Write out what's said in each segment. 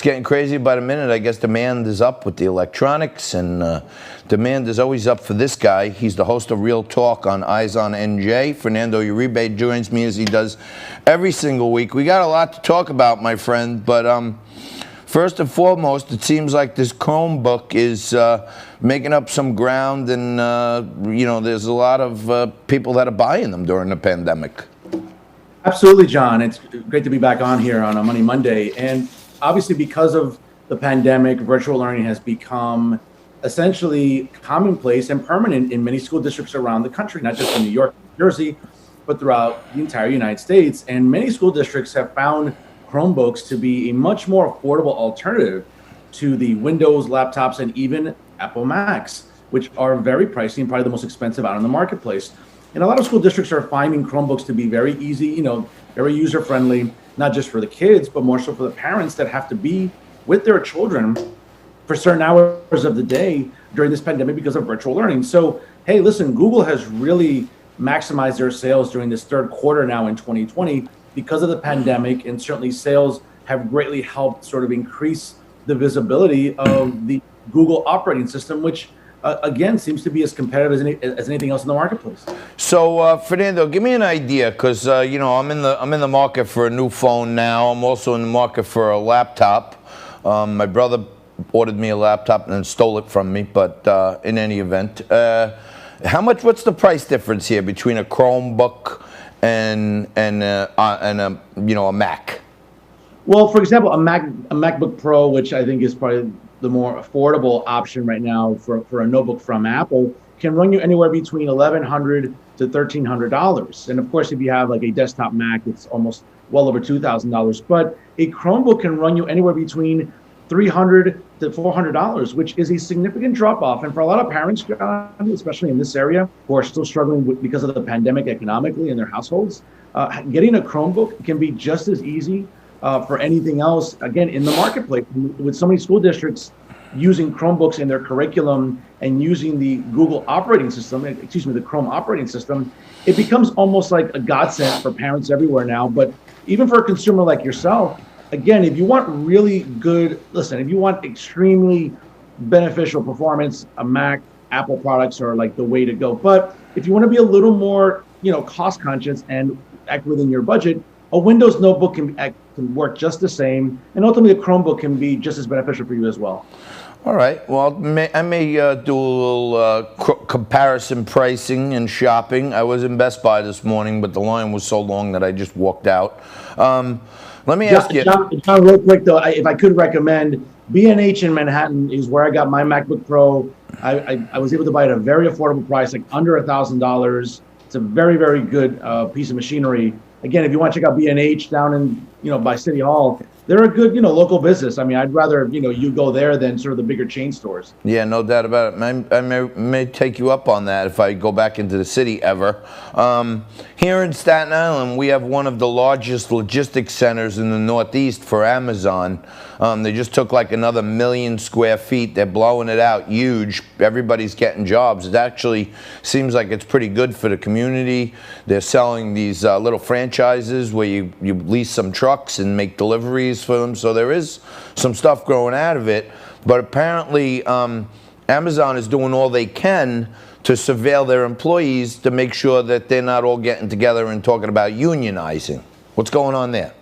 getting crazy by the minute. I guess demand is up with the electronics, and demand is always up for this guy. He's the host of Real Talk on Eyes on NJ. Fernando Uribe joins me as he does every single week. We got a lot to talk about, my friend, but first and foremost, it seems like this Chromebook is making up some ground, and there's a lot of people that are buying them during the pandemic. Absolutely, John. It's great to be back on here on a Money Monday. And obviously, because of the pandemic, virtual learning has become essentially commonplace and permanent in many school districts around the country, not just in New York, New Jersey, but throughout the entire United States. And many school districts have found Chromebooks to be a much more affordable alternative to the Windows laptops and even Apple Macs, which are very pricey and probably the most expensive out in the marketplace. And a lot of school districts are finding Chromebooks to be very easy, very user-friendly, not just for the kids, but more so for the parents that have to be with their children for certain hours of the day during this pandemic because of virtual learning. So, hey, listen, Google has really maximized their sales during this third quarter now in 2020 because of the pandemic, and certainly sales have greatly helped sort of increase the visibility of the Google operating system, which again, seems to be as competitive as anything else in the marketplace. So, Fernando, give me an idea, because I'm in the market for a new phone now. I'm also in the market for a laptop. My brother ordered me a laptop and then stole it from me. But in any event, what's the price difference here between a Chromebook and a Mac? Well, for example, a MacBook Pro, which I think is probably the more affordable option right now for a notebook from Apple, can run you anywhere between $1,100 to $1,300. And of course, if you have like a desktop Mac, it's almost well over $2,000. But a Chromebook can run you anywhere between $300 to $400, which is a significant drop off. And for a lot of parents, especially in this area, who are still struggling because of the pandemic economically in their households, getting a Chromebook can be just as easy for anything else, again, in the marketplace. With so many school districts using Chromebooks in their curriculum and using the Google operating system, the Chrome operating system, it becomes almost like a godsend for parents everywhere now. But even for a consumer like yourself, again, if you want if you want extremely beneficial performance, a Mac, Apple products are like the way to go. But if you want to be a little more, cost conscious and act within your budget, a Windows notebook can work just the same, and ultimately a Chromebook can be just as beneficial for you as well. All right. Well, I may do a little comparison pricing and shopping. I was in Best Buy this morning, but the line was so long that I just walked out. Let me ask you. John, real quick though, if I could recommend, B&H in Manhattan is where I got my MacBook Pro. I was able to buy it at a very affordable price, like under $1,000. It's a very, very good piece of machinery. Again, if you want to check out B&H down in, by City Hall, they're a good, local business. I mean, I'd rather, you go there than sort of the bigger chain stores. Yeah, no doubt about it. I may take you up on that if I go back into the city ever. Here in Staten Island, we have one of the largest logistics centers in the Northeast for Amazon. They just took like another 1 million square feet. They're blowing it out huge. Everybody's getting jobs. It actually seems like it's pretty good for the community. They're selling these little franchises where you lease some trucks and make deliveries for them. So there is some stuff growing out of it. But apparently Amazon is doing all they can to surveil their employees to make sure that they're not all getting together and talking about unionizing. What's going on there?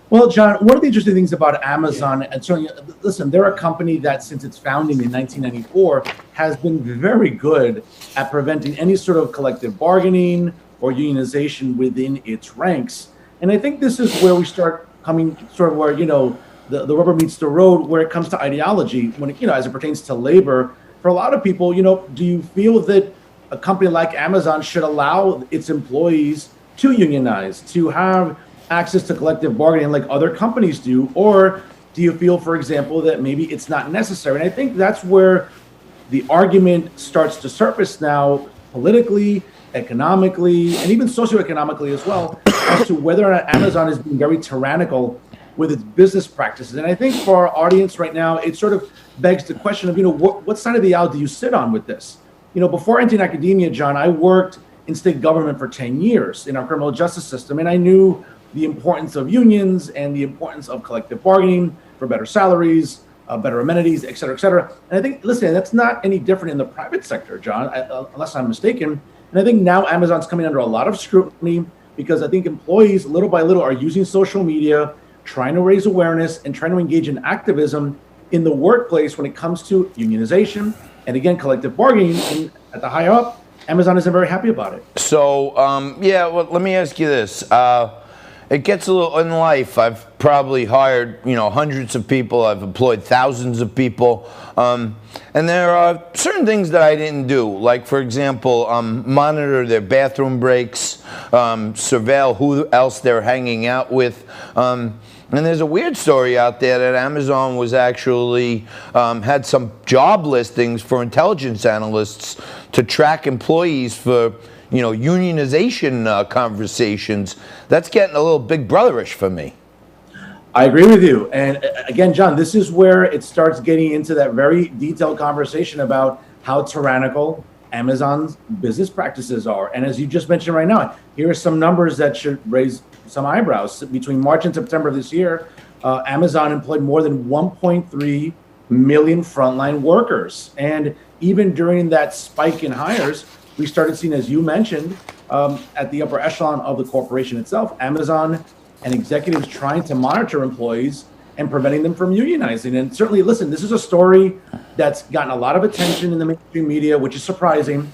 Well, John, one of the interesting things about Amazon, and certainly, listen, they're a company that since its founding in 1994 has been very good at preventing any sort of collective bargaining or unionization within its ranks. And I think this is where we start coming sort of where, the rubber meets the road when it comes to ideology, when it, as it pertains to labor. For a lot of people, do you feel that a company like Amazon should allow its employees to unionize, to have access to collective bargaining like other companies do? Or do you feel, for example, that maybe it's not necessary? And I think that's where the argument starts to surface now, politically, economically, and even socioeconomically as well, as to whether or not Amazon is being very tyrannical with its business practices. And I think for our audience right now, it sort of begs the question of, what side of the aisle do you sit on with this? Before entering academia, John, I worked in state government for 10 years in our criminal justice system, and I knew the importance of unions and the importance of collective bargaining for better salaries, better amenities, et cetera, et cetera. And I think, listen, that's not any different in the private sector, John, unless I'm mistaken. And I think now Amazon's coming under a lot of scrutiny because I think employees, little by little, are using social media, trying to raise awareness and trying to engage in activism in the workplace when it comes to unionization and, again, collective bargaining. And at the higher up, Amazon isn't very happy about it. So, yeah, well, let me ask you this. It gets a little, in life, I've probably hired, hundreds of people. I've employed thousands of people. And there are certain things that I didn't do. Like, for example, monitor their bathroom breaks, surveil who else they're hanging out with. And there's a weird story out there that Amazon was actually had some job listings for intelligence analysts to track employees for, unionization conversations. That's getting a little big brotherish for me. I agree with you. And again, John, this is where it starts getting into that very detailed conversation about how tyrannical Amazon's business practices are. And as you just mentioned right now, here are some numbers that should raise some eyebrows. Between March and September of this year, Amazon employed more than 1.3 million frontline workers. And even during that spike in hires, we started seeing, as you mentioned, at the upper echelon of the corporation itself, Amazon and executives trying to monitor employees and preventing them from unionizing. And certainly, listen, this is a story that's gotten a lot of attention in the mainstream media, which is surprising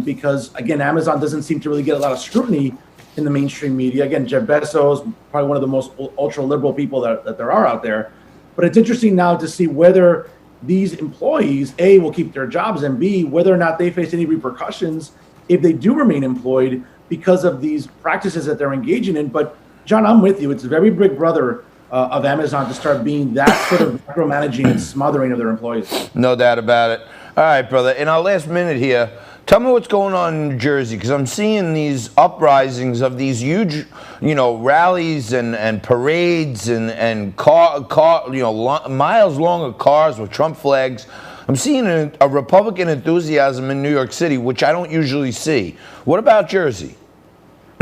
because, again, Amazon doesn't seem to really get a lot of scrutiny in the mainstream media. Again, Jeff Bezos, probably one of the most ultra-liberal people that there are out there. But it's interesting now to see whether these employees, A, will keep their jobs, and B, whether or not they face any repercussions if they do remain employed because of these practices that they're engaging in. But John, I'm with you. It's a very big brother of Amazon to start being that sort of micromanaging and smothering of their employees. No doubt about it. All right, brother. In our last minute here, tell me what's going on in New Jersey, because I'm seeing these uprisings of these huge, rallies and parades and miles long of cars with Trump flags. I'm seeing a Republican enthusiasm in New York City, which I don't usually see. What about Jersey?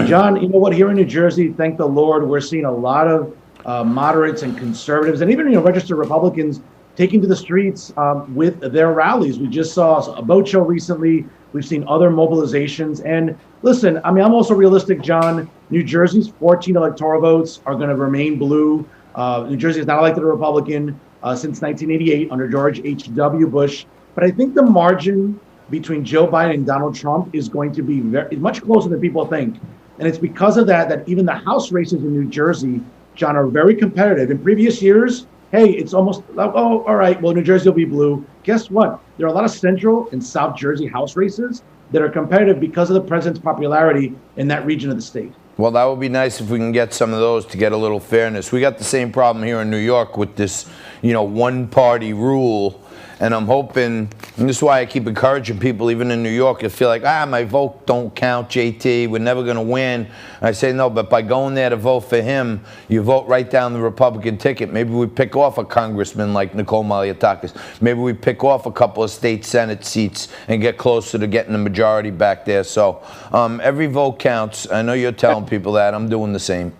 John, you know what? Here in New Jersey, thank the Lord, we're seeing a lot of moderates and conservatives and even registered Republicans taking to the streets with their rallies. We just saw a boat show recently. We've seen other mobilizations. And listen, I'm also realistic, John. New Jersey's 14 electoral votes are going to remain blue. New Jersey has not elected a Republican since 1988 under George H.W. Bush. But I think the margin between Joe Biden and Donald Trump is going to be much closer than people think. And it's because of that even the House races in New Jersey, John, are very competitive. In previous years, hey, it's almost like, oh, all right, well, New Jersey will be blue. Guess what? There are a lot of Central and South Jersey House races that are competitive because of the president's popularity in that region of the state. Well, that would be nice if we can get some of those to get a little fairness. We got the same problem here in New York with this, one-party rule. And I'm hoping, and this is why I keep encouraging people, even in New York, to feel like, my vote don't count, JT, we're never going to win. And I say, no, but by going there to vote for him, you vote right down the Republican ticket. Maybe we pick off a congressman like Nicole Malliotakis. Maybe we pick off a couple of state Senate seats and get closer to getting the majority back there. So every vote counts. I know you're telling people that. I'm doing the same.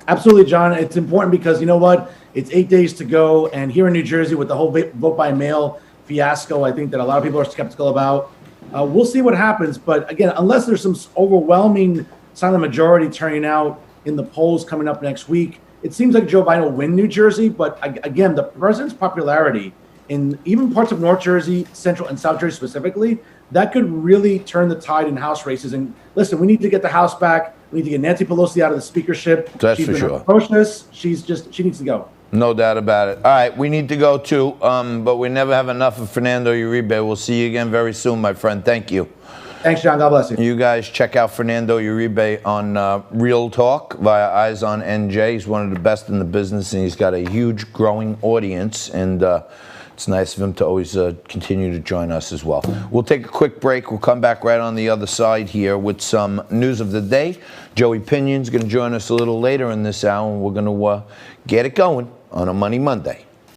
Absolutely, John. It's important because you know what? It's 8 days to go. And here in New Jersey with the whole vote by mail fiasco, I think that a lot of people are skeptical about. We'll see what happens. But again, unless there's some overwhelming silent majority turning out in the polls coming up next week, it seems like Joe Biden will win New Jersey. But again, the president's popularity in even parts of North Jersey, Central and South Jersey specifically, that could really turn the tide in House races. And listen, we need to get the House back. We need to get Nancy Pelosi out of the speakership. That's for sure. Atrocious. She needs to go. No doubt about it. All right, we need to go too, but we never have enough of Fernando Uribe. We'll see you again very soon, my friend. Thank you. Thanks, John. God bless you. You guys check out Fernando Uribe on Real Talk via Eyes on NJ. He's one of the best in the business, and he's got a huge growing audience, and it's nice of him to always continue to join us as well. We'll take a quick break. We'll come back right on the other side here with some news of the day. Joey Pinion's going to join us a little later in this hour, and we're going to get it going on a Money Monday.